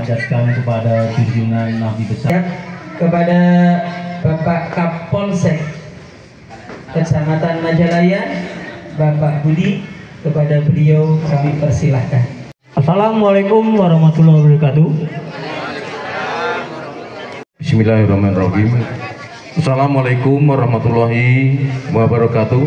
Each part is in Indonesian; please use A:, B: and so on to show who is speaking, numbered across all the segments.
A: memanjatkan kepada junjungan Nabi besar,
B: kepada Bapak Kapolsek Kecamatan Majalaya, Bapak Budi, kepada beliau kami persilahkan.
A: Assalamualaikum warahmatullahi wabarakatuh.
C: Bismillahirrahmanirrahim. Assalamualaikum warahmatullahi wabarakatuh.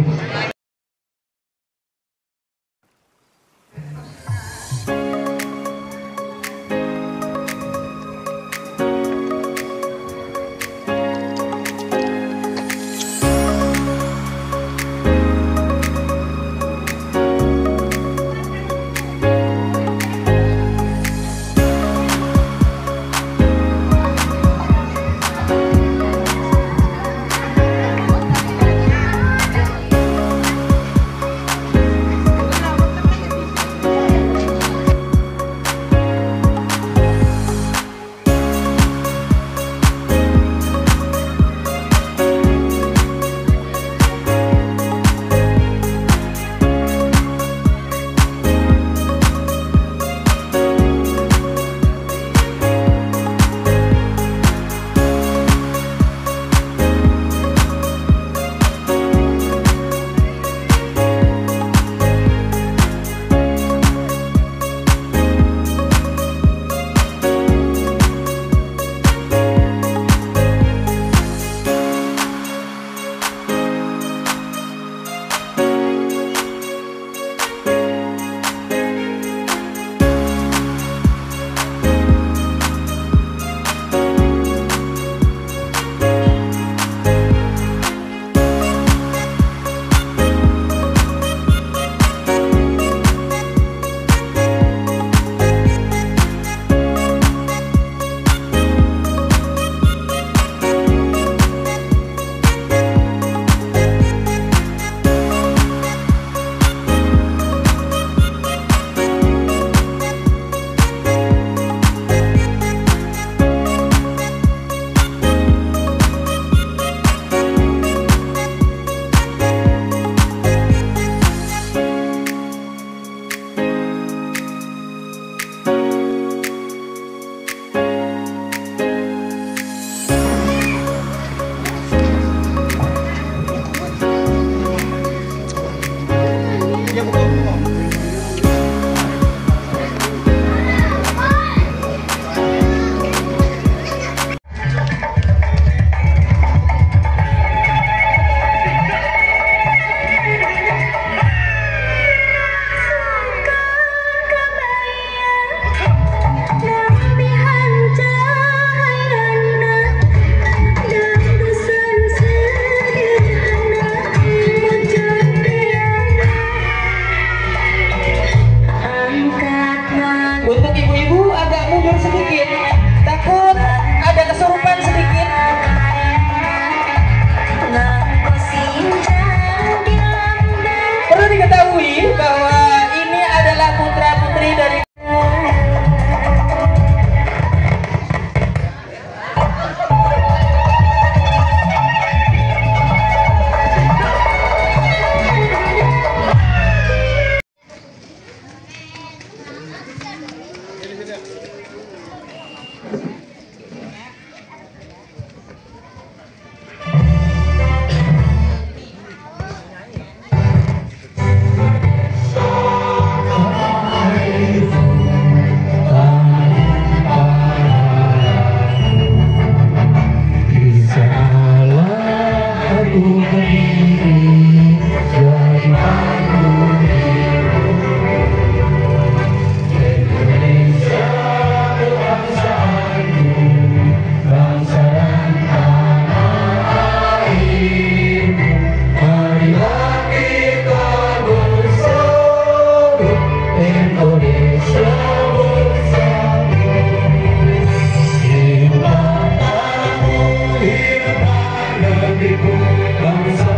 D: Bangsa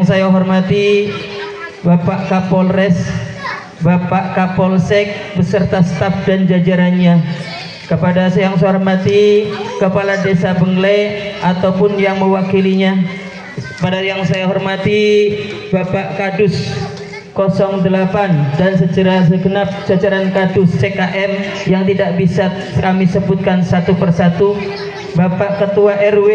B: Saya hormati Bapak Kapolres, Bapak Kapolsek beserta staf dan jajarannya. Kepada yang saya hormati Kepala Desa Bengle ataupun yang mewakilinya. Pada yang saya hormati Bapak Kadus 08 dan segenap jajaran Kadus CKM yang tidak bisa kami sebutkan satu persatu, Bapak Ketua RW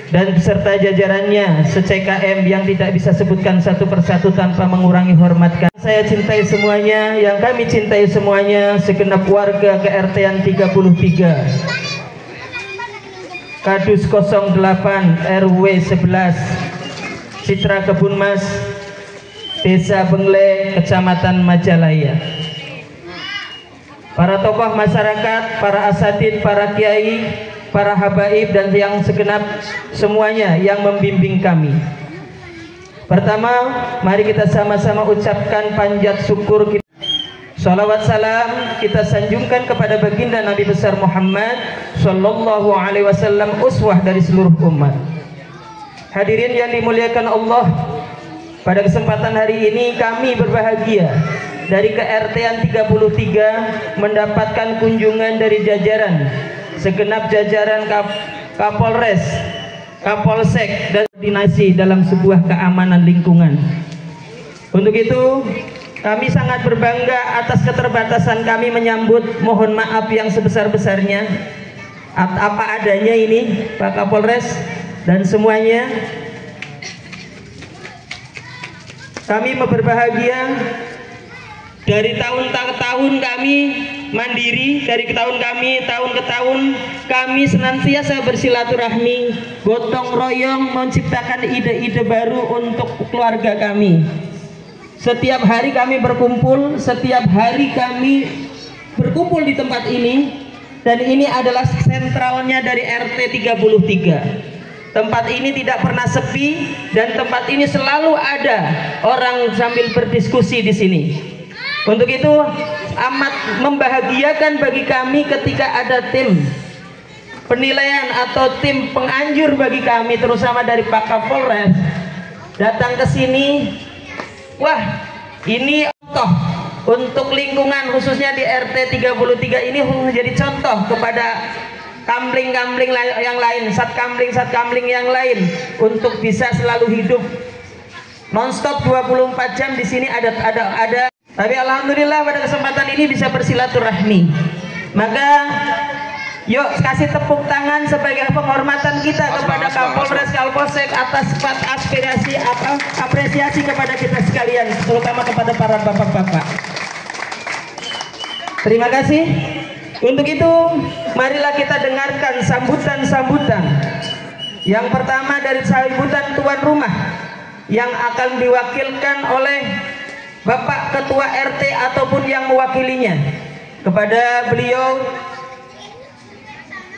B: dan beserta jajarannya se-CKM yang tidak bisa sebutkan satu persatu tanpa mengurangi hormat kami. Saya cintai semuanya, yang kami cintai semuanya, segenap warga KRT-an 33 Kadus 08 RW 11 Citra Kebun Mas, Desa Bengle, Kecamatan Majalaya. Para tokoh masyarakat, para asatid, para kiai, para habaib dan yang segenap semuanya yang membimbing kami. Pertama, mari kita sama-sama ucapkan panjat syukur kita. Salawat salam kita sanjungkan kepada baginda Nabi besar Muhammad Sallallahu Alaihi Wasallam, uswah dari seluruh umat. Hadirin yang dimuliakan Allah, pada kesempatan hari ini kami berbahagia dari KRT-an 33 mendapatkan kunjungan dari jajaran segenap jajaran Kapolres, Kapolsek dan koordinasi dalam sebuah keamanan lingkungan. Untuk itu kami sangat berbangga atas keterbatasan kami menyambut, mohon maaf yang sebesar-besarnya apa adanya ini Pak Kapolres dan semuanya. Kami berbahagia dari tahun ke tahun kami mandiri, dari tahun ke tahun kami senantiasa bersilaturahmi, gotong royong menciptakan ide-ide baru untuk keluarga kami. Setiap hari kami berkumpul, setiap hari kami berkumpul di tempat ini, dan ini adalah sentralnya dari RT 33. Tempat ini tidak pernah sepi dan tempat ini selalu ada orang sambil berdiskusi di sini. Untuk itu amat membahagiakan bagi kami ketika ada tim penilaian atau tim penganjur bagi kami, terutama dari Pak Kapolres, datang ke sini. Wah, ini contoh untuk lingkungan khususnya di RT 33 ini menjadi contoh kepada kamling-kamling yang lain, satkamling yang lain untuk bisa selalu hidup nonstop 24 jam di sini ada. Tapi alhamdulillah pada kesempatan ini bisa bersilaturahmi. Maka yuk kasih tepuk tangan sebagai penghormatan kita kepada Kapolres, Kapolsek atas apresiasi kepada kita sekalian, terutama kepada para bapak-bapak. Terima kasih. Untuk itu marilah kita dengarkan sambutan-sambutan. Yang pertama dari sambutan tuan rumah yang akan diwakilkan oleh Bapak Ketua RT ataupun yang mewakilinya. Kepada beliau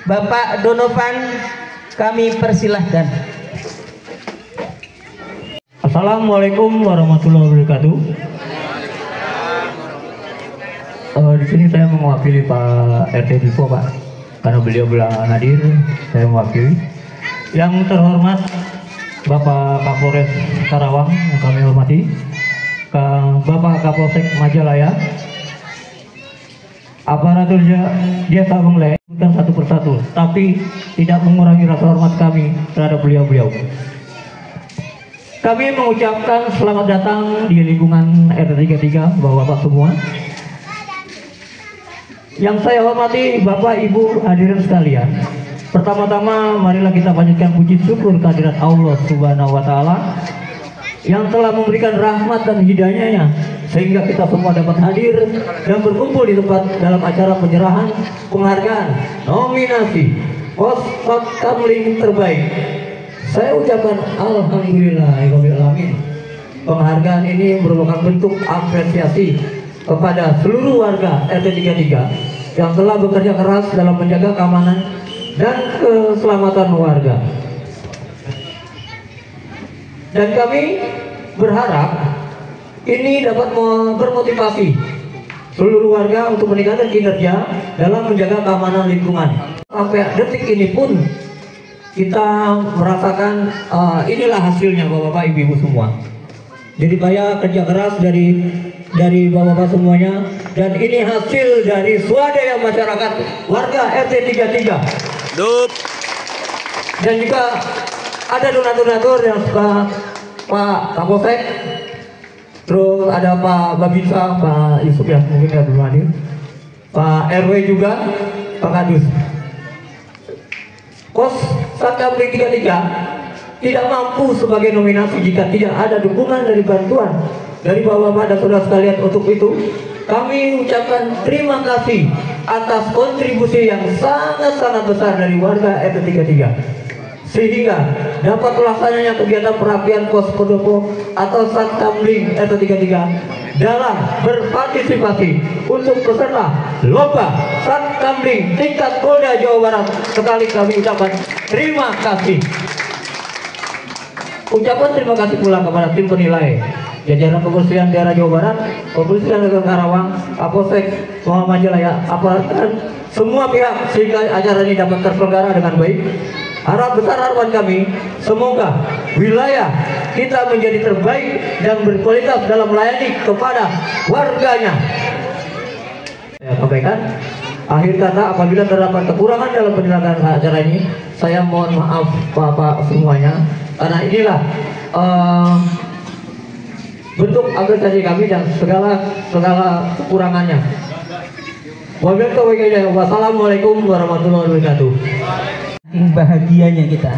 B: Bapak Donovan kami persilahkan.
A: Assalamualaikum warahmatullahi wabarakatuh. Di sini saya mewakili Pak RT Dipo, Pak, karena beliau belum hadir, saya mewakili. Yang terhormat Bapak Kapolres Karawang yang kami hormati, Bapak Kapolsek Majalaya, aparatur Desa Bengle, bukan satu persatu, tapi tidak mengurangi rasa hormat kami terhadap beliau-beliau. Kami mengucapkan selamat datang di lingkungan RT 33 Bapak-bapak semua. Yang saya hormati Bapak Ibu hadirin sekalian, pertama-tama marilah kita panjatkan puji syukur kehadirat Allah Subhanahu wa Ta'ala yang telah memberikan rahmat dan hidayahnya sehingga kita semua dapat hadir dan berkumpul di tempat dalam acara penyerahan penghargaan nominasi Kospat Kamling terbaik. Saya ucapkan alhamdulillahirobbilalamin. Penghargaan ini merupakan bentuk apresiasi kepada seluruh warga RT 33 yang telah bekerja keras dalam menjaga keamanan dan keselamatan warga. Dan kami berharap ini dapat bermotivasi seluruh warga untuk meningkatkan kinerja dalam menjaga keamanan lingkungan. Sampai detik ini pun kita merasakan inilah hasilnya bapak-bapak ibu-ibu semua. Jadi banyak kerja keras dari bapak-bapak semuanya, dan ini hasil dari swadaya masyarakat warga RT 33. Dan juga ada donatur-donatur yang suka Pak Kapolsek, terus ada Pak Babinsa, Pak Yusuf ya mungkin ya belum hadir, Pak RW juga, Pak Kadus. Kos Satkamling 33 tidak mampu sebagai nominasi jika tidak ada dukungan dari bantuan dari bapak-bapak dan saudara sekalian. Untuk itu kami ucapkan terima kasih atas kontribusi yang sangat-sangat besar dari warga RT 33 sehingga dapat pelaksananya kegiatan perapian pos pendopo atau Satkamling RT 33 dalam berpartisipasi untuk peserta lomba Satkamling tingkat Polda Jawa Barat. Sekali kami ucapkan terima kasih. Ucapan terima kasih pula kepada tim penilai jajaran Kepolisian Daerah Jawa Barat, Kepolisian Daerah Karawang, Kapolsek, Muhammad Jalaya, aparat dan semua pihak sehingga acara ini dapat terselenggara dengan baik. Harap besar harapan kami, semoga wilayah kita menjadi terbaik dan berkualitas dalam melayani kepada warganya. Saya sampaikan akhir kata, apabila terdapat kekurangan dalam penyelenggaraan acara ini, saya mohon maaf bapak semuanya, karena inilah bentuk apresiasi kami dan segala kekurangannya. Wassalamualaikum warahmatullahi wabarakatuh.
B: Bahagianya kita.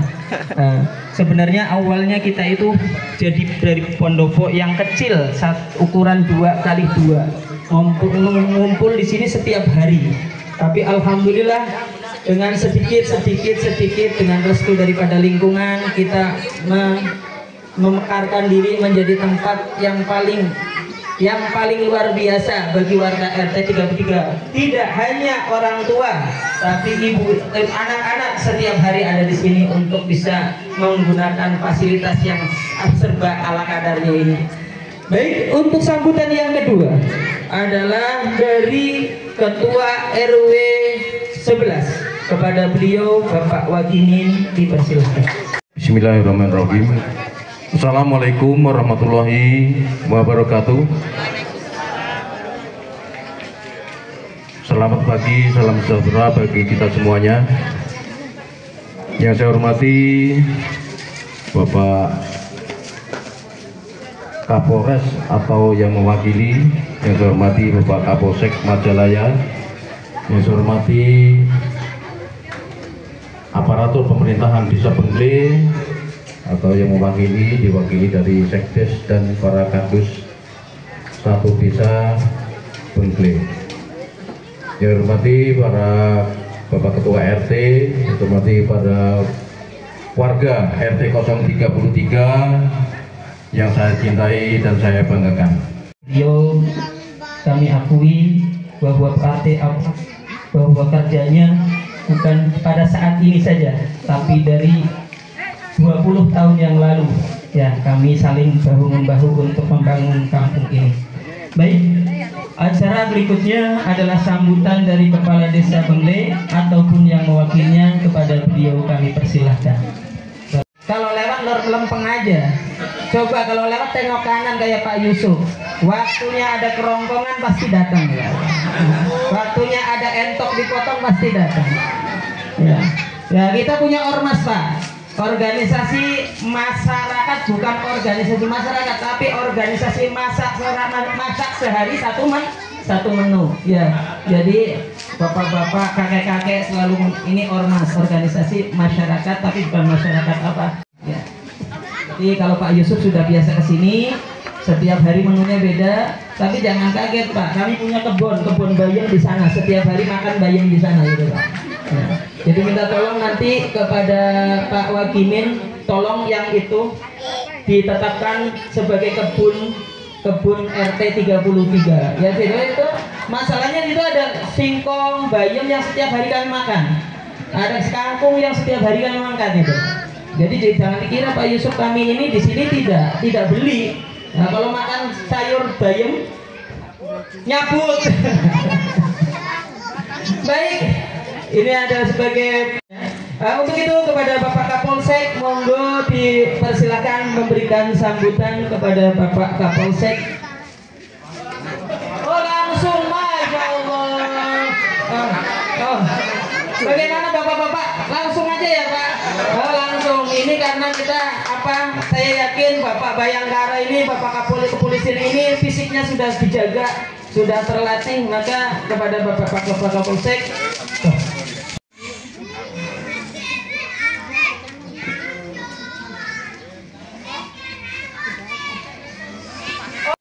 B: Sebenarnya awalnya kita itu jadi dari pendopo yang kecil, ukuran 2x2, ngumpul di sini setiap hari. Tapi alhamdulillah dengan sedikit dengan restu daripada lingkungan, kita memekarkan diri menjadi tempat yang paling luar biasa bagi warga RT 33. Tidak hanya orang tua, tapi ibu dan anak-anak setiap hari ada di sini untuk bisa menggunakan fasilitas yang serba ala kadarnya ini. Baik, untuk sambutan yang kedua adalah dari Ketua RW 11. Kepada beliau Bapak Wagimin dipersilakan.
C: Bismillahirrahmanirrahim. Assalamualaikum warahmatullahi wabarakatuh. Selamat pagi, salam sejahtera bagi kita semuanya. Yang saya hormati Bapak Kapolres atau yang mewakili, yang saya hormati Bapak Kapolsek Majalaya, yang saya hormati aparatur pemerintahan Desa Bengle atau yang diwakili dari Sekdes dan para kadus satu desa Bengle. Yang hormati para Bapak Ketua RT, yang hormati para warga RT 033 yang saya cintai dan saya banggakan.
B: Beliau kami akui bahwa bahwa kerjanya bukan pada saat ini saja, tapi dari 20 tahun yang lalu ya, kami saling bahu-membahu untuk membangun kampung ini. Baik, acara berikutnya adalah sambutan dari Kepala Desa Bengle ataupun yang mewakilnya. Kepada beliau kami persilahkan. Kalau lewat lempeng aja, coba kalau lewat tengok kanan kayak Pak Yusuf. Waktunya ada kerongkongan pasti datang ya. Waktunya ada entok dipotong pasti datang. Ya, kita punya ormas Pak. Organisasi masyarakat, bukan organisasi masyarakat, tapi organisasi masak sehari satu menu. Ya, jadi bapak-bapak, kakek-kakek selalu ini ormas, organisasi masyarakat, tapi bukan masyarakat apa. Ya. Jadi kalau Pak Yusuf sudah biasa kesini, setiap hari menunya beda, tapi jangan kaget Pak. Kami punya kebun bayam di sana, setiap hari makan bayam di sana gitu Pak. Ya. Jadi minta tolong nanti kepada Pak Wagimin, tolong yang itu ditetapkan sebagai kebun RT 33. Ya, jadi itu masalahnya itu ada singkong, bayam yang setiap hari kami makan. Ada kangkung yang setiap hari kami makan itu. Jadi jangan dikira Pak Yusuf kami ini di sini tidak beli. Nah, kalau makan sayur bayam nyabut. Baik. Ini ada sebagai Untuk itu kepada Bapak Kapolsek, monggo dipersilakan memberikan sambutan kepada Bapak Kapolsek. Oh langsung, Masya Allah. Bagaimana Bapak-bapak? Langsung aja ya Pak. Langsung. Ini karena kita saya yakin Bapak Bayangkara ini, Bapak Kepolisian ini fisiknya sudah dijaga, sudah terlatih, maka kepada Bapak Kapolsek.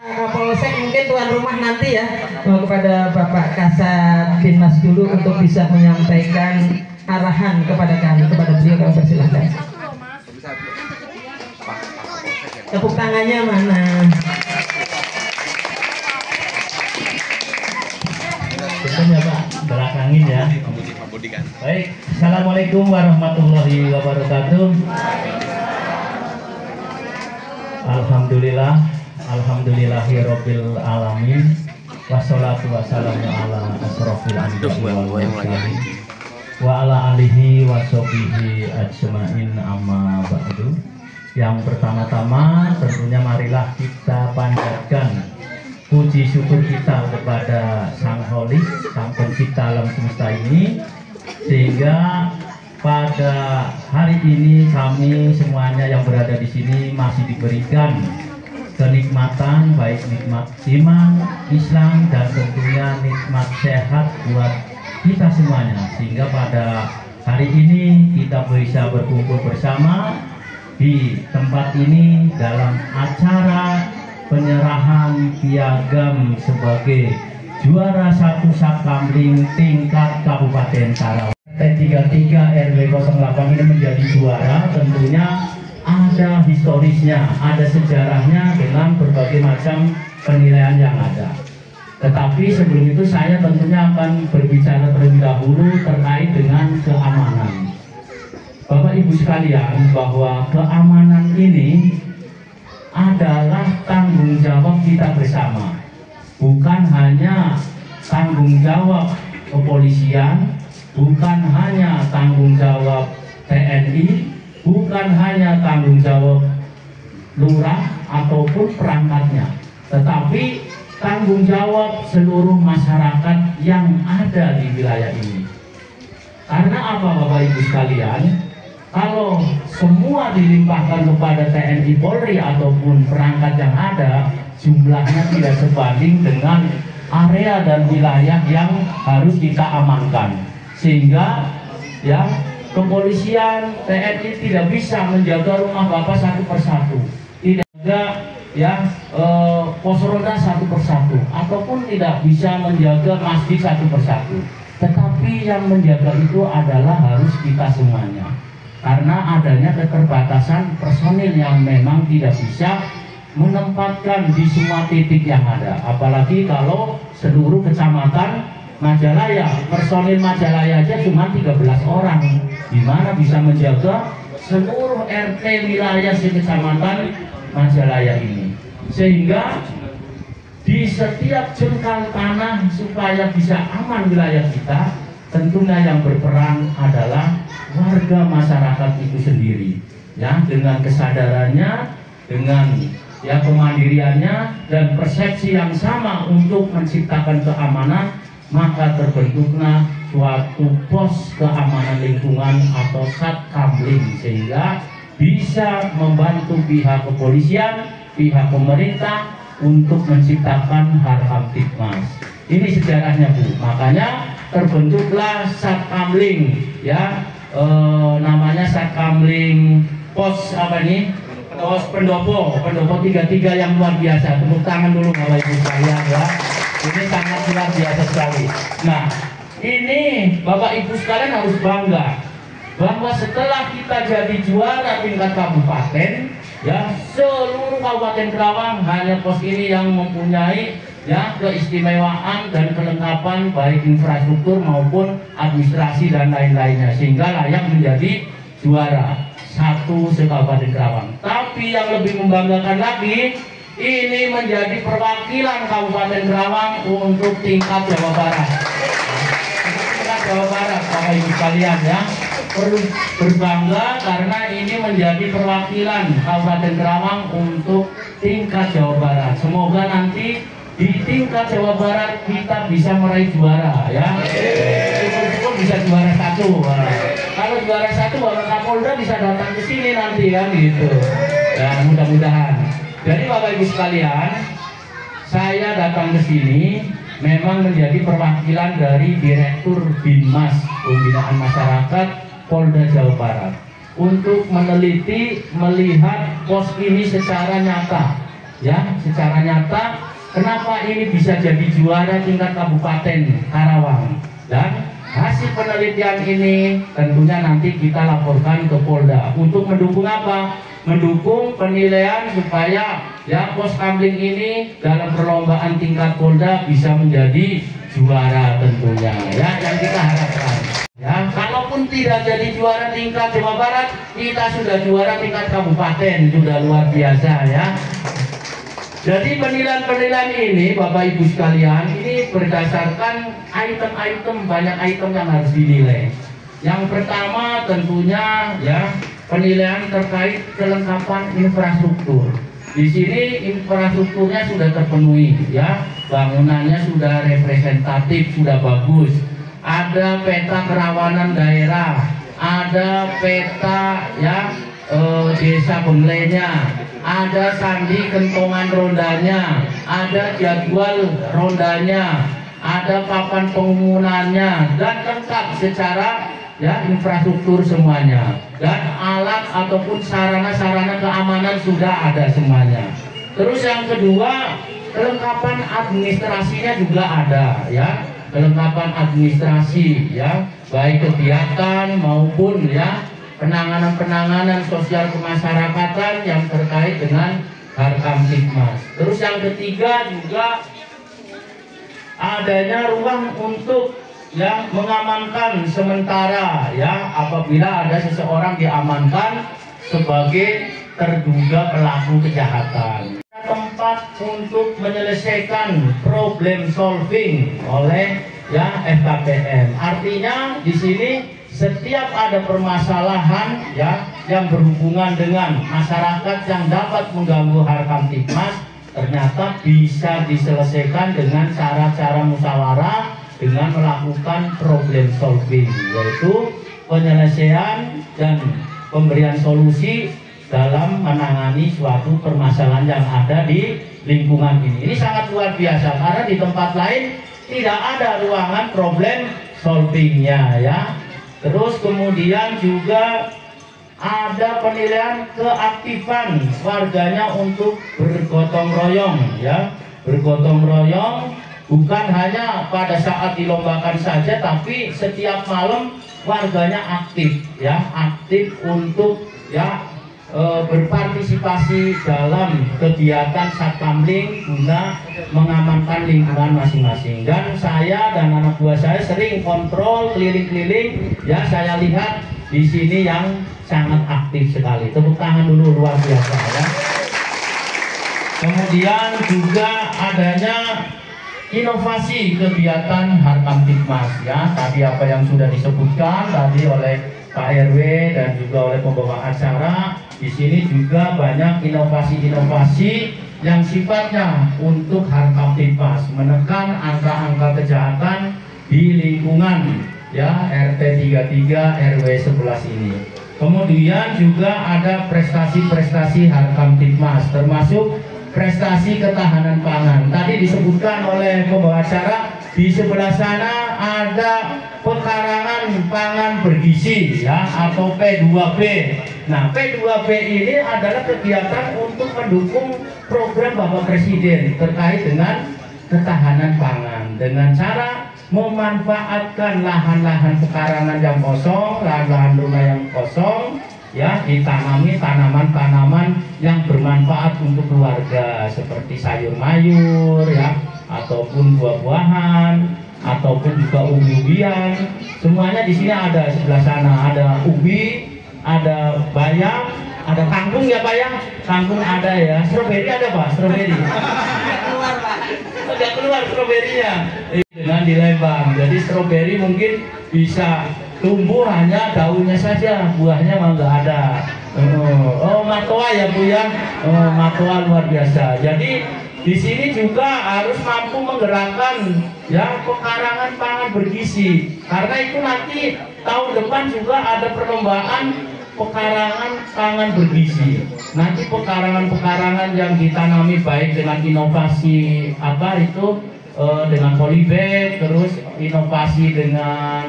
B: Kapolsek mungkin tuan rumah nanti ya, kepada Bapak Kasat Binmas dulu untuk bisa menyampaikan arahan kepada kami, kepada beliau, kami persilahkan. Tepuk tangannya mana?
A: Ya Pak, belakangin ya. Baik, Assalamualaikum warahmatullahi wabarakatuh. Alhamdulillahirabbil alamin. Wassalatu wassalamu ala asrofil anbiya'i wal mursalin wa ala alihi wa sahbihi ajmain, amma ba'du. Yang pertama-tama tentunya marilah kita panjatkan puji syukur kita kepada Sang Holik, Sang Pencipta alam semesta ini, sehingga pada hari ini kami semuanya yang berada di sini masih diberikan kenikmatan, baik nikmat iman, Islam, dan tentunya nikmat sehat buat kita semuanya, sehingga pada hari ini kita bisa berkumpul bersama di tempat ini dalam acara penyerahan piagam sebagai juara 1 Satkamling tingkat Kabupaten Karawang. T33 RW 08 ini menjadi juara, tentunya ada historisnya, ada sejarahnya dengan berbagai macam penilaian yang ada. Tetapi sebelum itu saya tentunya akan berbicara terlebih dahulu terkait dengan keamanan. Bapak Ibu sekalian, bahwa keamanan ini adalah tanggung jawab kita bersama. Bukan hanya tanggung jawab kepolisian, bukan hanya tanggung jawab TNI, bukan hanya tanggung jawab lurah ataupun perangkatnya, tetapi tanggung jawab seluruh masyarakat yang ada di wilayah ini. Karena apa Bapak Ibu sekalian? Kalau semua dilimpahkan kepada TNI Polri ataupun perangkat yang ada, jumlahnya tidak sebanding dengan area dan wilayah yang harus kita amankan, sehingga ya kepolisian, TNI tidak bisa menjaga rumah Bapak satu persatu, tidak ada ya pos ronda satu persatu, ataupun tidak bisa menjaga masjid satu persatu. Tetapi yang menjaga itu adalah harus kita semuanya, karena adanya keterbatasan personil yang memang tidak bisa menempatkan di semua titik yang ada. Apalagi kalau seluruh kecamatan Majalaya, personil Majalaya aja cuma 13 orang, gimana bisa menjaga seluruh RT wilayah kecamatan Majalaya ini? Sehingga di setiap jengkal tanah supaya bisa aman wilayah kita, tentunya yang berperan adalah warga masyarakat itu sendiri, ya, dengan kesadarannya, dengan ya kemandiriannya dan persepsi yang sama untuk menciptakan keamanan, maka terbentuklah suatu pos keamanan lingkungan atau Satkamling, sehingga bisa membantu pihak kepolisian, pihak pemerintah untuk menciptakan Harkamtibmas. Ini sejarahnya Bu, makanya terbentuklah Satkamling, ya, namanya Satkamling pos apa nih? Pos pendopo 33 yang luar biasa. Tepuk tangan dulu Bapak Ibu sekalian ya. Ini sangat luar biasa sekali. Nah, ini Bapak Ibu sekalian harus bangga bahwa setelah kita jadi juara tingkat kabupaten, ya, seluruh Kabupaten Karawang hanya pos ini yang mempunyai ya keistimewaan dan kelengkapan baik infrastruktur maupun administrasi dan lain-lainnya, sehingga layak menjadi juara 1 se-Kabupaten Karawang. Tapi yang lebih membanggakan lagi, ini menjadi perwakilan Kabupaten Karawang untuk tingkat Jawa Barat. Tingkat Jawa Barat, Bapak Ibu sekalian ya.
D: perlu berbangga karena ini menjadi perwakilan Kabupaten Kerawang untuk tingkat Jawa Barat. Semoga nanti di tingkat Jawa Barat kita bisa meraih juara ya. Syukur-syukur bisa juara 1. Kalau juara 1 Bapak Kapolda bisa datang ke sini nanti kan gitu. Ya mudah-mudahan. Jadi Bapak Ibu sekalian, saya datang ke sini memang menjadi perwakilan dari Direktur Binmas Pembinaan Masyarakat Polda Jawa Barat untuk meneliti, melihat pos ini secara nyata ya, secara nyata kenapa ini bisa jadi juara tingkat Kabupaten Karawang, dan hasil penelitian ini tentunya nanti kita laporkan ke Polda untuk mendukung apa? Mendukung penilaian supaya ya pos kamling ini dalam perlombaan tingkat Polda bisa menjadi juara tentunya ya, yang kita harapkan. Ya, kalaupun tidak jadi juara tingkat Jawa Barat, kita sudah juara tingkat kabupaten, sudah luar biasa ya. Jadi penilaian-penilaian ini Bapak Ibu sekalian, ini berdasarkan item-item, banyak item yang harus dinilai. Yang pertama tentunya ya penilaian terkait kelengkapan infrastruktur. Di sini infrastrukturnya sudah terpenuhi ya, bangunannya sudah representatif, sudah bagus. Ada peta kerawanan daerah, ada peta ya desa Benglenya, ada sandi kentongan rondanya, ada jadwal rondanya, ada papan pengumumannya, dan lengkap secara ya infrastruktur semuanya, dan alat ataupun sarana-sarana keamanan sudah ada semuanya. Terus yang kedua, kelengkapan administrasinya juga ada ya, kelengkapan administrasi ya, baik kegiatan maupun ya penanganan sosial kemasyarakatan yang terkait dengan Harkamtibmas. Terus yang ketiga juga adanya ruang untuk ya mengamankan sementara ya, apabila ada seseorang diamankan sebagai terduga pelaku kejahatan. Tempat untuk menyelesaikan problem solving oleh ya FKPM. Artinya di sini setiap ada permasalahan ya yang berhubungan dengan masyarakat yang dapat mengganggu Harkamtibmas, ternyata bisa diselesaikan dengan cara-cara musyawarah dengan melakukan problem solving, yaitu penyelesaian dan pemberian solusi dalam menangani suatu permasalahan yang ada di lingkungan ini. Ini sangat luar biasa karena di tempat lain tidak ada ruangan problem solvingnya ya. Terus kemudian juga ada penilaian keaktifan warganya untuk bergotong royong ya, bergotong royong bukan hanya pada saat dilombakan saja, tapi setiap malam warganya aktif ya, aktif untuk ya berpartisipasi dalam kegiatan satkamling guna mengamankan lingkungan masing-masing. Dan saya dan anak buah saya sering kontrol keliling-keliling ya, saya lihat di sini yang sangat aktif sekali. Tepuk tangan dulu, luar biasa ya. Kemudian juga adanya inovasi kegiatan Harkamtibmas ya, tadi apa yang sudah disebutkan tadi oleh Pak RW dan juga oleh pembawa acara. Di sini juga banyak inovasi-inovasi yang sifatnya untuk Harkamtibmas, menekan angka-angka kejahatan di lingkungan ya RT 33 RW 11 ini. Kemudian juga ada prestasi-prestasi Harkamtibmas, termasuk prestasi ketahanan pangan. Tadi disebutkan oleh pembawa acara, di sebelah sana ada pekarangan pangan bergizi ya, atau P2B. Nah, P2B ini adalah kegiatan untuk mendukung program Bapak Presiden terkait dengan ketahanan pangan dengan cara memanfaatkan lahan-lahan pekarangan yang kosong, lahan-lahan rumah yang kosong ya, ditanami tanaman-tanaman yang bermanfaat untuk keluarga seperti sayur mayur ya, ataupun buah-buahan, ataupun juga ubi-ubian. Semuanya di sini ada. Sebelah sana ada ubi, ada bayam, ada kangkung ya Pak ya, kangkung ada ya, stroberi ada Pak, stroberi keluar Pak, tidak keluar stroberinya dengan di Lembang. Jadi stroberi mungkin bisa tumbuh hanya daunnya saja, buahnya mah nggak ada. Matoa ya Bu ya, matoa luar biasa. Jadi di sini juga harus mampu menggerakkan ya pekarangan pangan bergizi, karena itu nanti tahun depan juga ada perlombaan pekarangan pangan bergizi. Nanti pekarangan-pekarangan yang ditanami baik dengan inovasi dengan polybag, terus inovasi dengan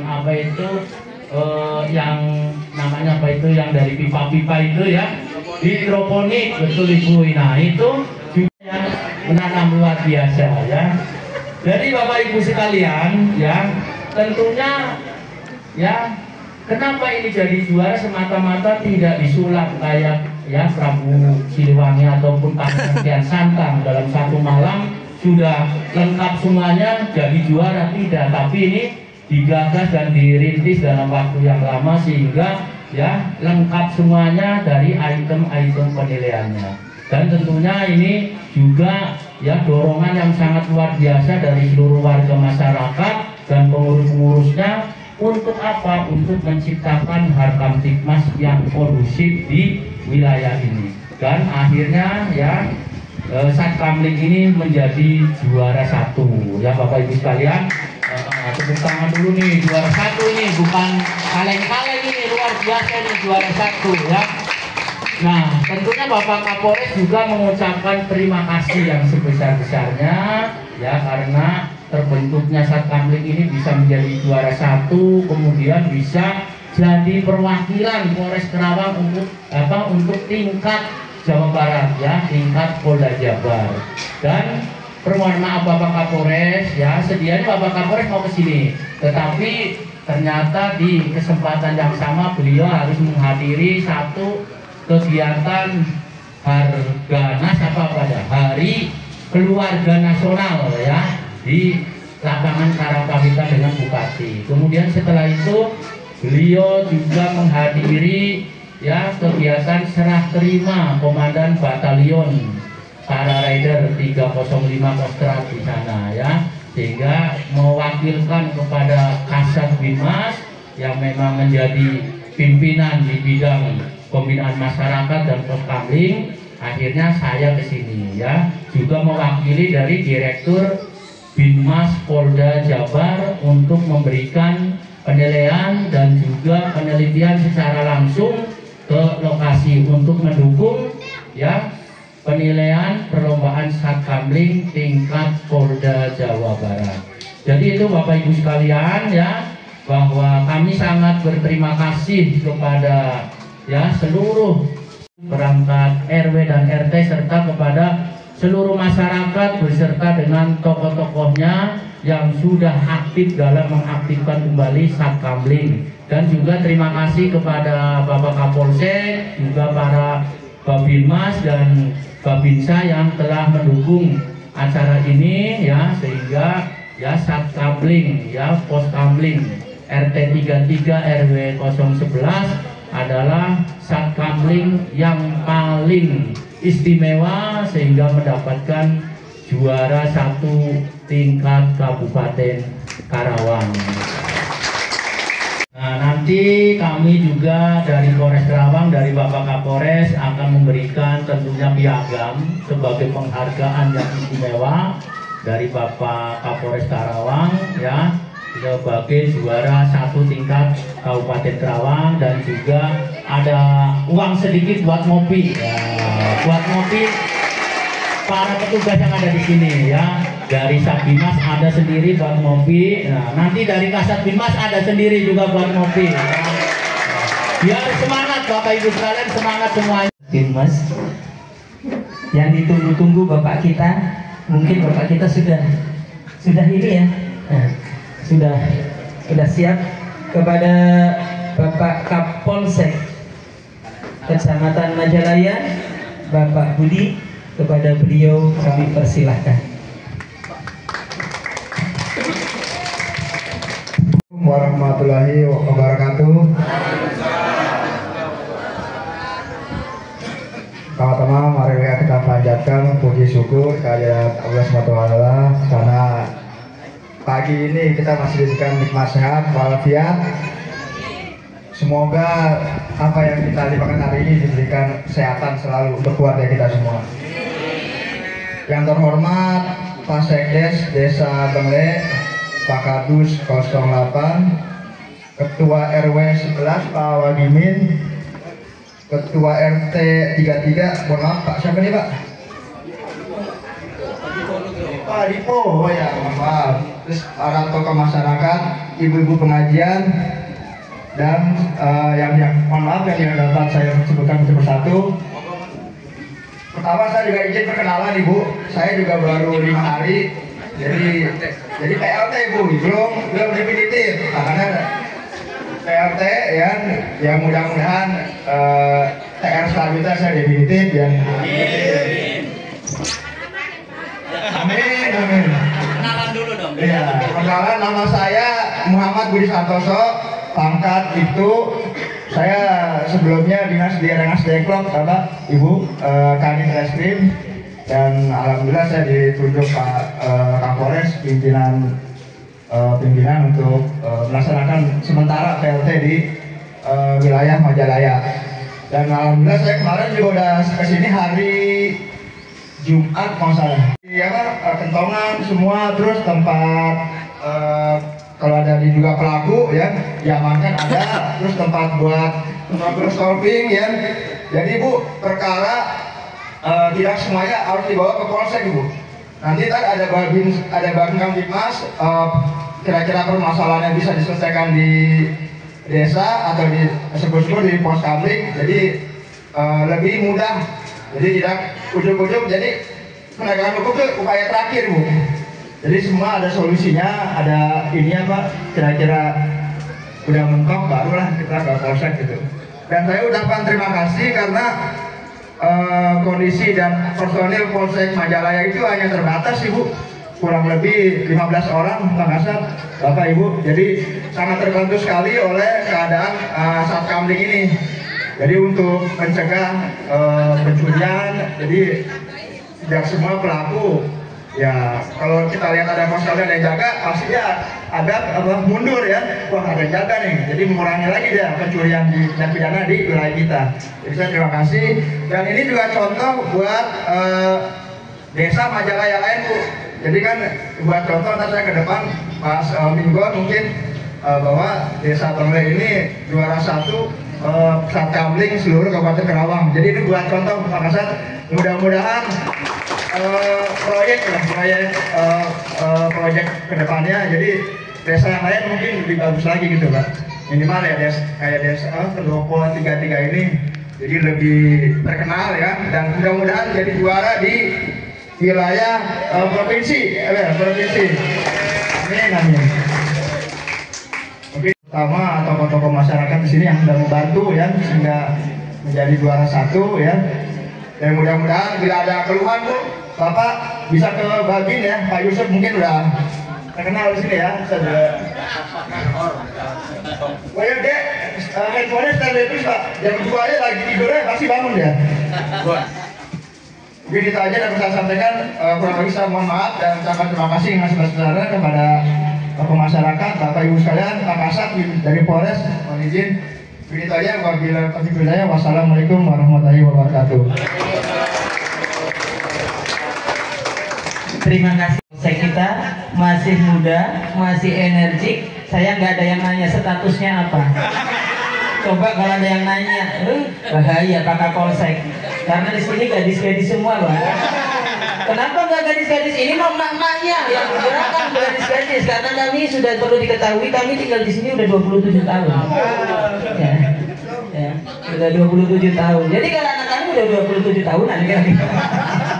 D: yang namanya yang dari pipa-pipa itu ya, hidroponik, betul Ibu. Nah itu juga yang menanam luar biasa ya. Jadi Bapak Ibu sekalian ya, tentunya ya, kenapa ini jadi juara semata-mata tidak disulap kayak ya Prabu Siliwangi ataupun Pangeran Kian Santang dalam satu malam sudah lengkap semuanya jadi juara, tidak, tapi ini digagas dan dirintis dalam waktu yang lama sehingga ya lengkap semuanya dari item-item penilaiannya. Dan tentunya ini juga ya dorongan yang sangat luar biasa dari seluruh warga masyarakat dan pengurus-pengurusnya. Untuk apa? Untuk menciptakan Harkamtikmas yang kondusif di wilayah ini. Dan akhirnya ya Satkamling ini menjadi juara 1 ya Bapak Ibu sekalian. Tepuk tangan dulu nih, juara 1 ini bukan kaleng-kaleng, ini luar biasa nih, juara 1 ya. Nah tentunya Bapak Kapolres juga mengucapkan terima kasih yang sebesar-besarnya ya, karena terbentuknya Satkamling ini bisa menjadi juara 1, kemudian bisa jadi perwakilan Polres Kerawang untuk tingkat Jawa Barat ya, tingkat Polda Jabar. Dan permohonan maaf Bapak Kapolres ya, sedianya Bapak Kapolres mau ke sini, tetapi ternyata di kesempatan yang sama beliau harus menghadiri satu kegiatan Harganas Hari Keluarga Nasional ya di lapangan Karangpawitan dengan Bupati. Kemudian setelah itu beliau juga menghadiri ya kegiatan serah terima Komandan Batalion Para Rider 305 Kostrad di sana ya, sehingga mewakilkan kepada Kasat Binmas yang memang menjadi pimpinan di bidang pembinaan masyarakat dan Poskamling. Akhirnya saya ke sini ya, juga mewakili dari Direktur Binmas Polda Jabar untuk memberikan penilaian dan juga penelitian secara langsung ke lokasi untuk mendukung ya penilaian perlombaan Satkamling tingkat Polda Jawa Barat. Jadi itu Bapak Ibu sekalian ya, bahwa kami sangat berterima kasih kepada ya seluruh perangkat RW dan RT serta kepada seluruh masyarakat beserta dengan tokoh-tokohnya yang sudah aktif dalam mengaktifkan kembali Satkamling. Dan juga terima kasih kepada Bapak Kapolsek, juga para Babinmas dan Babinsa yang telah mendukung acara ini ya, sehingga ya Satkamling ya Poskamling RT 33 RW 011 adalah Satkamling yang paling istimewa sehingga mendapatkan juara 1 tingkat Kabupaten Karawang. Nah, nanti kami juga dari Polres Karawang, dari Bapak Kapolres akan memberikan tentunya piagam sebagai penghargaan yang istimewa dari Bapak Kapolres Karawang ya, sebagai juara 1 tingkat Kabupaten Karawang, dan juga ada uang sedikit buat ngopi ya, buat ngopi para petugas yang ada di sini ya. Dari Satbinmas ada sendiri buat ngopi. Nah, nanti dari Kasat Binmas ada sendiri juga buat ngopi ya. Biar semangat Bapak Ibu sekalian, semangat semuanya.
B: Binmas yang ditunggu-tunggu Bapak kita, mungkin Bapak kita sudah ini ya, nah, sudah siap. Kepada Bapak Kapolsek Kecamatan Majalaya, Bapak Budi, kepada beliau kami persilahkan.
E: Warahmatullahi wabarakatuh. Pertama-tama mari kita panjatkan puji syukur kehadirat Allah SWT, karena pagi ini kita masih diberikan nikmat sehat walafiat semoga apa yang kita limpahkan hari ini diberikan kesehatan selalu untuk keluarga kita semua. Yang terhormat Pak Sekdes Desa Bengle, Pak Kadus 08, Ketua RW 11 Pak Wagimin, Ketua RT 33, mohon maaf Pak, siapa nih Pak? Pak Dipo, oh ya, mohon maaf. Terus para tokoh masyarakat, ibu-ibu pengajian, dan yang mohon maaf yang dapat saya sebutkan satu persatu. Pertama saya juga izin perkenalan Ibu, saya juga baru 5 hari, jadi PLT Ibu, belum definitif, karena PLT yang mudah-mudahan TR selanjutnya saya definitif yang amin.
B: Kenalan dulu dong.
E: Iya, perkenalan, nama saya Muhammad Budi Santoso, pangkat itu saya sebelumnya dinas di Rengas Dengklok, Bapak Ibu Kadin Reskrim, dan alhamdulillah saya ditunjuk Pak Kapolres pimpinan untuk melaksanakan sementara PLT di wilayah Majalaya. Dan alhamdulillah saya kemarin juga udah kesini hari Jumat kalau salah. Kentongan semua, terus tempat kalau ada juga pelaku diamankan ada, terus tempat buat stalking Jadi Bu, perkara tidak semuanya harus dibawa ke polsek Ibu. Nanti ada babin Kamtibmas, kira-kira permasalahan yang bisa diselesaikan di desa atau di syukur-syukur di pos kamling, jadi lebih mudah. Jadi tidak ujuk-ujuk, jadi penegakan hukum itu upaya terakhir Bu. Jadi semua ada solusinya, ada ini kira-kira udah mentok barulah kita ke polsek gitu. Dan saya ucapkan terima kasih karena kondisi dan personil Polsek Majalaya itu hanya terbatas Ibu, kurang lebih 15 orang Pak Kasat, Bapak Ibu. Jadi sangat terbantu sekali oleh keadaan Satkamling ini. Jadi untuk mencegah pencurian, jadi tidak semua pelaku kalau kita lihat ada masalah yang jaga, pastinya agak mundur wah ada yang jaga nih, jadi mengurangi lagi pencurian dan pidana di wilayah kita. Jadi saya terima kasih, dan ini juga contoh buat desa Majalaya lain Bu. Jadi kan buat contoh, nanti saya ke depan Mas Minggu mungkin bahwa desa Bengle ini juara 1 Satkamling seluruh Kabupaten Karawang. Jadi ini buat contoh Pak Kasat, mudah-mudahan proyek kedepannya, jadi desa yang lain mungkin lebih bagus lagi gitu Pak, minimal kayak desa Pendopo 33 ini jadi lebih terkenal dan mudah-mudahan jadi juara di wilayah provinsi. Amin. Mungkin pertama tokoh-tokoh masyarakat di sini yang sudah membantu sehingga menjadi juara 1 dan mudah-mudahan bila ada keluhan Bu, Bapak bisa ke Babin Pak Yusuf mungkin udah terkenal di sini Oh ya Dek, handphonenya standby terus Pak, jam 2 lagi tidurnya pasti bangun dia. Mungkin itu aja yang saya sampaikan, kurang lebih saya mohon maaf dan ucapkan terima kasih yang sebesar-besarnya kepada tokoh masyarakat, Bapak Ibu sekalian, Pak Kasat dari Polres, mohon izin. Begitu aja, wassalamualaikum warahmatullahi wabarakatuh.
B: Terima kasih. Kita masih muda, masih energik. Saya nggak ada yang nanya statusnya apa. Coba kalau ada yang nanya, bahaya Pak Kapolsek. Karena di sini gadis-gadis semua Pak. Kenapa nggak gadis-gadis? Ini mau mak-maknya yang bergerakkan gadis-gadis. Karena kami sudah perlu diketahui, kami tinggal di sini udah 27 tahun. Sudah 27 tahun. Jadi kalau anak kami udah 27 tahunan kan?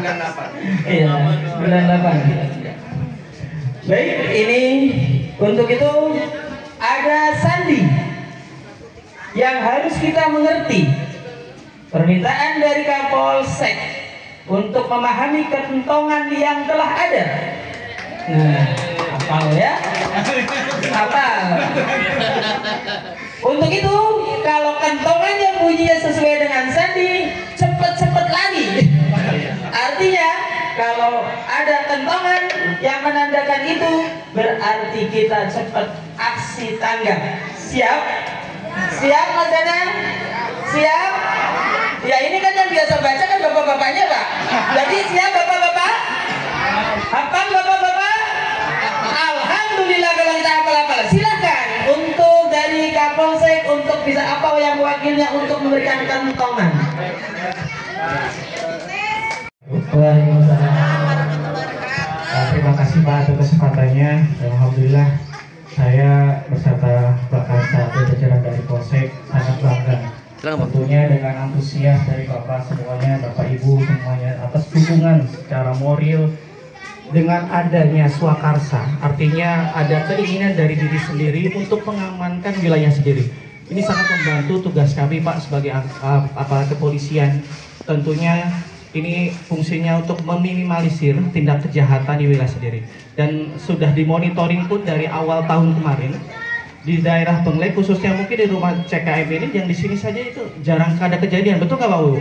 B: 98. Iya, 98. Baik, ini untuk itu ada sandi yang harus kita mengerti. Permintaan dari Kapolsek untuk memahami kentongan yang telah ada. Nah, hafal ya? Hafal. Untuk itu, kalau kentongan yang bunyinya sesuai dengan sandi, cepet-cepet lagi. Artinya, kalau ada kentongan yang menandakan itu, berarti kita cepat aksi tanggap. Siap? Siap Mas Danang? Siap? Ya ini kan yang biasa baca kan bapak-bapaknya Pak. Jadi siap bapak-bapak? Hafal bapak-bapak? Alhamdulillah kalau kita hafal-hafal. Silakan untuk dari Kapolsek untuk bisa apa yang wakilnya untuk memberikan kentongan.
F: Terima kasih Pak atas kesempatannya. Alhamdulillah saya beserta bahkan satu jajaran dari Polsek sangat bangga. Tentunya dengan antusias dari Bapak semuanya, Bapak Ibu semuanya atas dukungan secara moral dengan adanya swakarsa, artinya ada keinginan dari diri sendiri untuk mengamankan wilayah sendiri. Ini sangat membantu tugas kami Pak sebagai aparat kepolisian. Tentunya ini fungsinya untuk meminimalisir tindak kejahatan di wilayah sendiri. Dan sudah dimonitoring pun dari awal tahun kemarin di daerah Penglek, khususnya mungkin di rumah CKM ini yang di sini saja itu jarang ada kejadian. Betul nggak Pak Wu?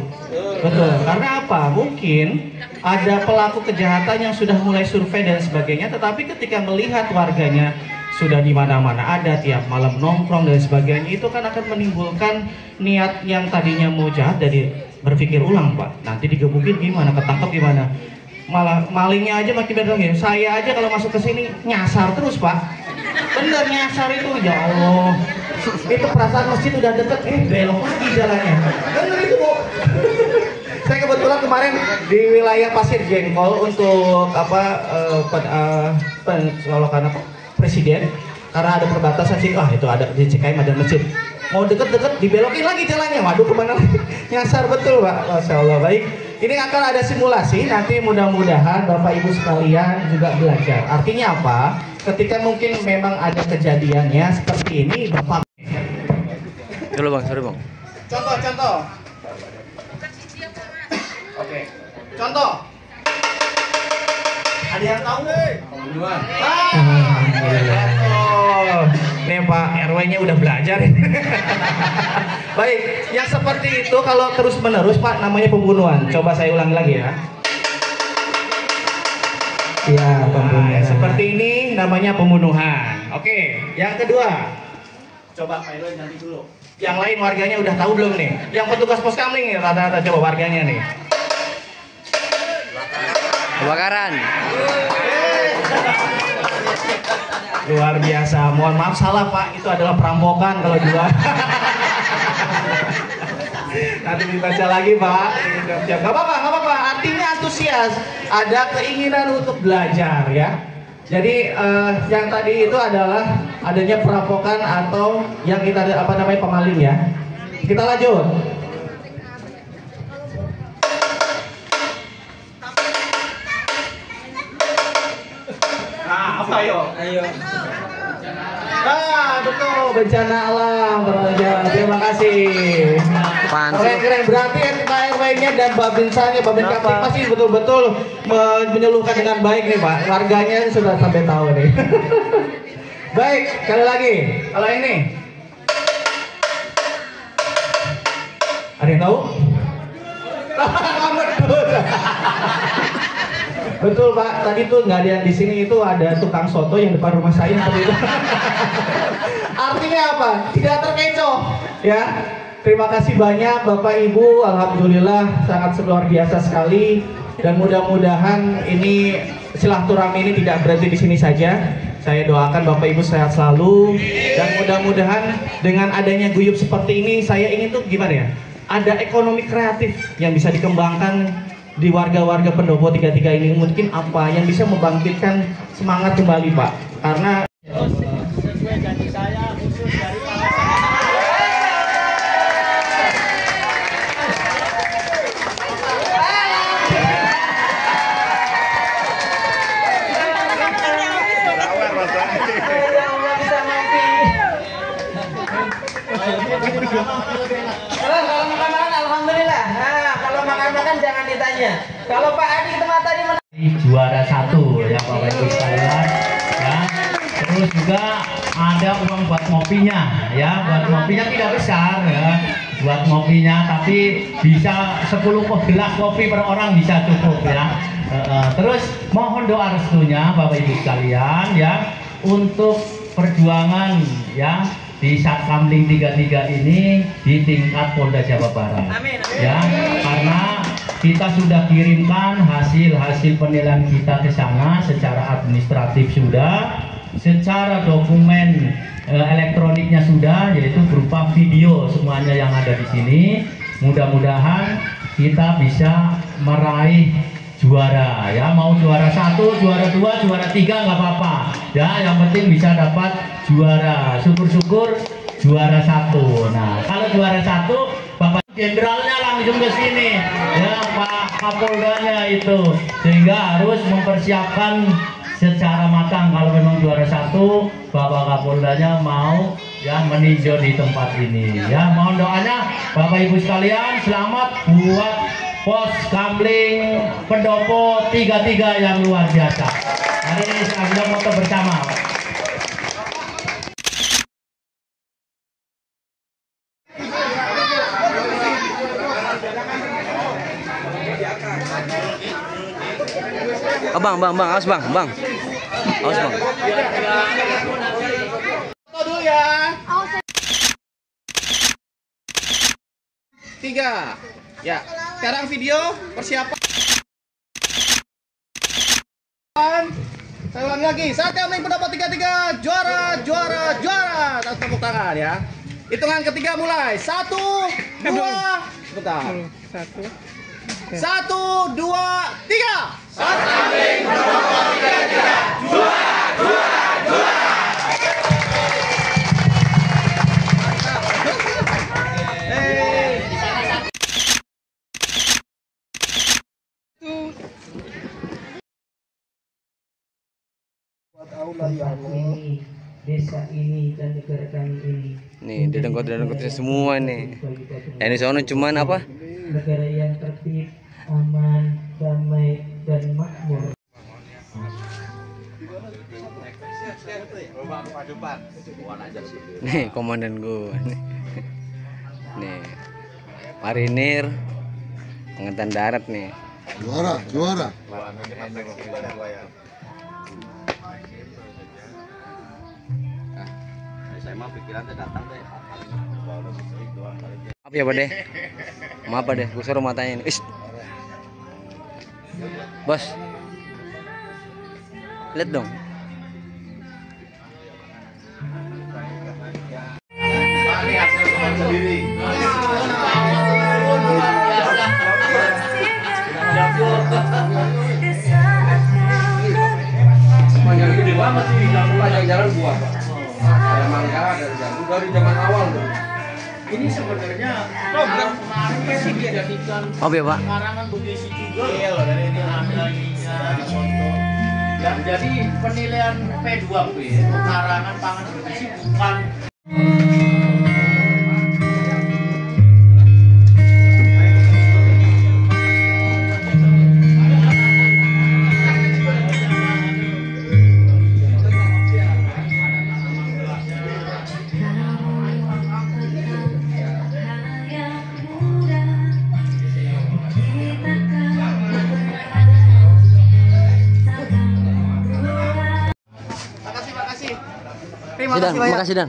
F: Betul. Karena apa? Mungkin ada pelaku kejahatan yang sudah mulai survei dan sebagainya, tetapi ketika melihat warganya sudah di mana-mana ada, tiap malam nongkrong dan sebagainya, itu kan akan menimbulkan niat yang tadinya mau jahat dari berpikir ulang Pak. Nanti digebukin gimana, ketangkep gimana? Malah malingnya aja makin bertemu. Saya aja kalau masuk ke sini nyasar terus Pak. Bener nyasar itu, ya Allah. Itu perasaan masjid udah deket, belok lagi jalannya. Bener itu Bu. Saya kebetulan kemarin di wilayah Pasir Jengkol untuk pencolokan presiden, karena ada perbatasan sih. Itu ada di CKM ada masjid. Mau deket-deket dibelokin lagi jalannya. Waduh, kemana lagi? Nyasar betul Pak. Masya Allah. Baik. Ini akan ada simulasi. Nanti mudah-mudahan Bapak Ibu sekalian juga belajar. Artinya apa? Ketika mungkin memang ada kejadiannya seperti ini, Bapak.
G: Halo Bang, sorry Bang.
F: Contoh. Oke. Contoh. Ada yang tahu? Pembunuhan.
A: Nih Pak RW-nya udah belajar. Baik, yang seperti itu kalau terus-menerus Pak namanya pembunuhan. Coba saya ulangi lagi ya. Ya, pembunuhan. Seperti ini namanya pembunuhan. Oke, yang kedua. Coba Pak RW nanti dulu. Yang lain warganya udah tahu belum nih? Yang petugas pos kamling nih rata-rata, coba warganya nih.
G: Kebakaran.
A: Luar biasa. Mohon maaf salah Pak, itu adalah perampokan kalau dua. Nanti dibaca lagi Pak. Gak apa-apa. Artinya antusias, ada keinginan untuk belajar ya. Jadi yang tadi itu adalah adanya perampokan atau yang kita pemaling ya. Kita lanjut. Nah, apa yuk? Ayo. Betul, bencana alam berjalan. Terima kasih. Keren. Berarti Pak RW-nya dan Babinsa-nya, Babin Kapling masih betul-betul menyeluruhkan dengan baik nih Pak. Warganya sudah sampai tahu nih. Baik, sekali lagi. Kalau ini, ada yang tahu? Betul Pak, tadi tuh nggak ada yang di sini, itu ada tukang soto yang depan rumah saya seperti itu. Artinya apa? Tidak terkecoh, ya. Terima kasih banyak Bapak Ibu, alhamdulillah sangat luar biasa sekali. Dan mudah-mudahan ini silaturahmi ini tidak berhenti di sini saja. Saya doakan Bapak Ibu sehat selalu dan mudah-mudahan dengan adanya guyup seperti ini, saya ingin tuh gimana ya? Ada ekonomi kreatif yang bisa dikembangkan di warga-warga Pendopo 33 ini, mungkin apa yang bisa membangkitkan semangat kembali Pak, karena sesuai janji saya khusus dari
B: Kalau makan alhamdulillah. Nah, kalau makan jangan ditanya. Kalau Pak Adi itu tadi
D: juara 1 ya Bapak Ibu sekalian ya. Terus juga ada uang buat ngopinya ya, buat ngopinya tidak besar ya, buat ngopinya tapi bisa 10 gelas kopi per orang bisa cukup ya. Terus mohon doa restunya Bapak Ibu sekalian ya untuk perjuangan ya di Satkamling 33 ini di tingkat Polda Jawa Barat. Ya, karena kita sudah kirimkan hasil penilaian kita ke sana secara administratif sudah, secara dokumen elektroniknya sudah, yaitu berupa video semuanya yang ada di sini. Mudah-mudahan kita bisa meraih juara, ya, mau juara 1, juara 2, juara 3 nggak apa-apa, ya, yang penting bisa dapat juara. Syukur-syukur juara 1. Nah, kalau juara 1, Bapak Jenderalnya langsung ke sini, ya, Pak Kapoldanya itu, sehingga harus mempersiapkan secara matang. Kalau memang juara 1, Bapak Kapoldanya mau, ya, meninjau di tempat ini, ya. Mohon doanya Bapak Ibu sekalian, selamat buat Pos Kamling Pendopo 33 yang luar biasa. Hari ini kita foto bersama.
G: Oh, bang, awas bang. Awas bang.
H: Foto dulu ya. 3. Ya, sekarang video persiapan. Saya ulang lagi. Saat Kamling Pendopo 33 juara. Tepuk tangan ya. Hitungan ketiga mulai. 1, 2, sebentar. 1, 2, 3. Saat Kamling Pendopo 33 juara.
F: Ini, desa ini dan negara kami ini.
G: Nih, dedengkot semua nih. Yang di sana cuman apa?
F: Negara yang tertib, aman, damai, dan makmur.
G: Nih, komandan gua nih. Nih. Marinir Angkatan Darat nih.
I: Juara.
G: Maaf ya, Pak deh. Maaf, Pak deh. Gue suruh matanya ini. Ish. Bos. Lihat dong.
C: Panjang gede banget sih, jalan gua. Ada mangga, ada jambu dari zaman awal tuh.
H: Ini sebenarnya program kemarin sih dijadikan
G: Maaf ya, Pak.
H: karangan Bugisi juga loh, dari ini ada ininya, ada contoh. Ya, jadi penilaian P2P karangan pangan bergizi bukan
G: Makasih Dan.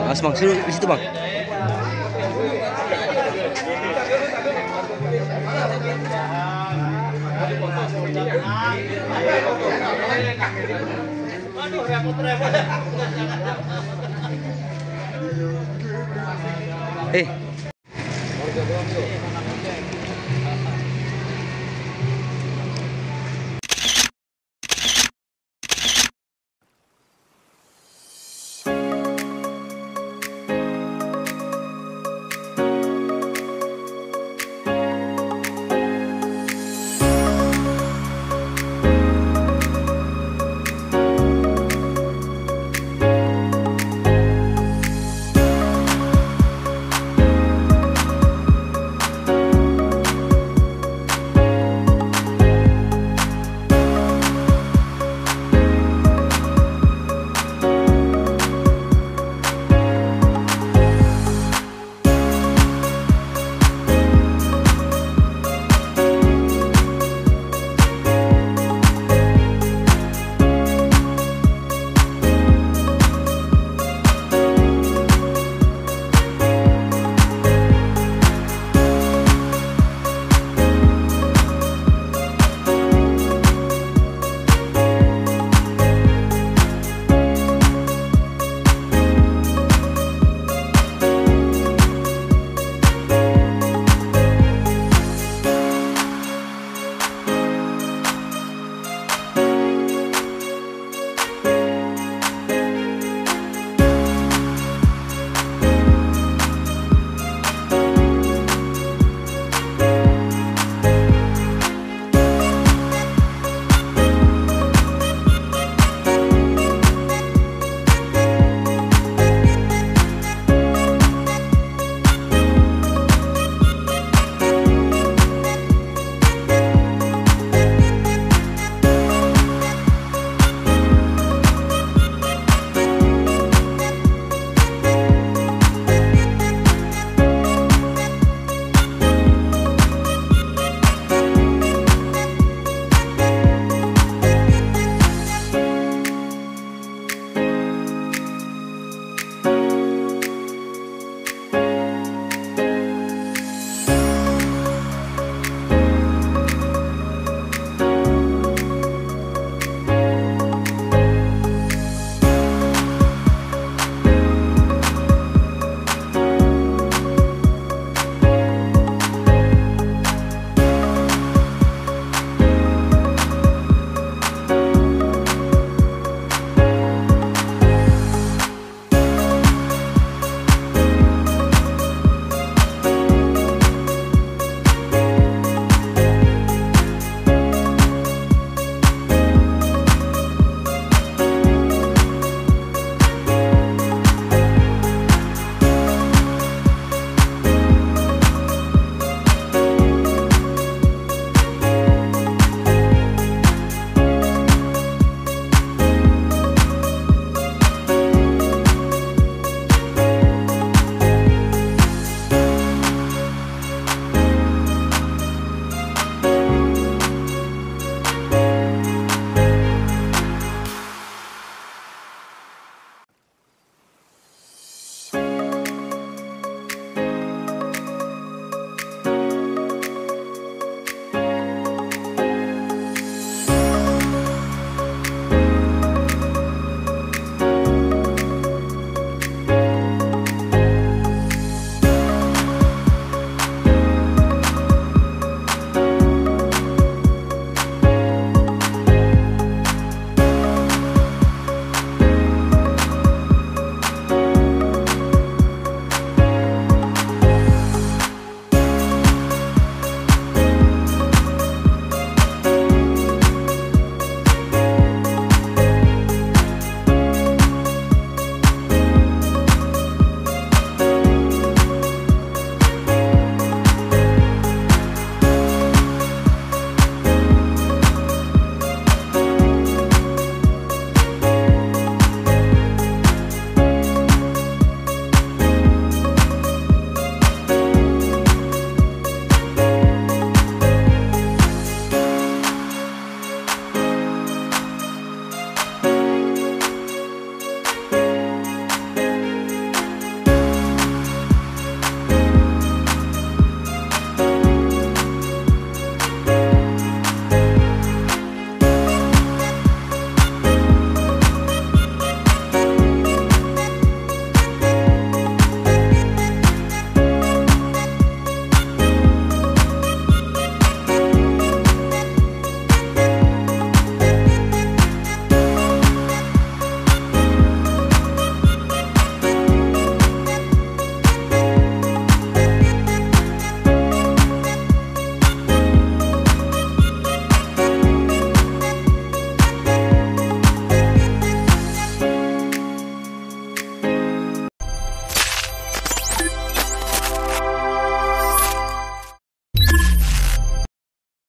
G: Awas bang, sini di situ bang.